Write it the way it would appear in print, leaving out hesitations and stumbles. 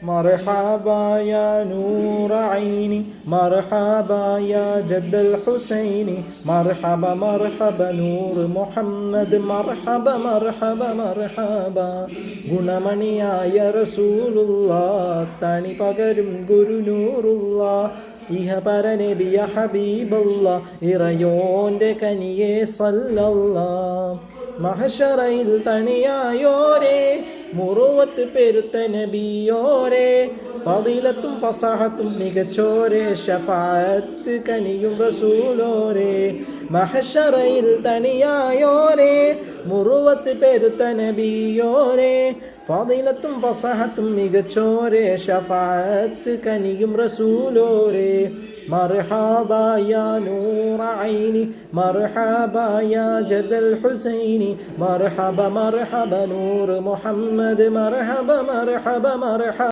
مرحبا يا نور عيني مرحبا يا جد الحسين مرحبا مرحبا نور محمد مرحبا مرحبا مرحبا ഗുണമണിയായ റസൂലുള്ള തണി പകരും ഗുരുനൂറുള്ള ഇഹപര നബിയ ഹബീബല്ല ഇറയോന്റെ കനിയെ സല്ലല്ലാഹ് മഹശറയിൽ തണിയായോരേ മുറുവത്ത് പെരുത്ത നബിയോരേ ഫളീലത്തും ഫസാഹത്തും മികച്ചോരേ ശഫാഅത്ത് കനിയും റസൂലോരേ മഹശറയിൽ തണിയായോരേ മുറുവത്ത് പെരുത്ത നബിയോരേ ഫളീലത്തും ഫസാഹത്തും മികച്ചോരേ ശഫാഅത്ത് കനിയും റസൂലോരേ مرحبا يا نور عيني مرحبا يا جد الحسين مرحبا مرحبا نور محمد مرحبا مرحبا مرحبا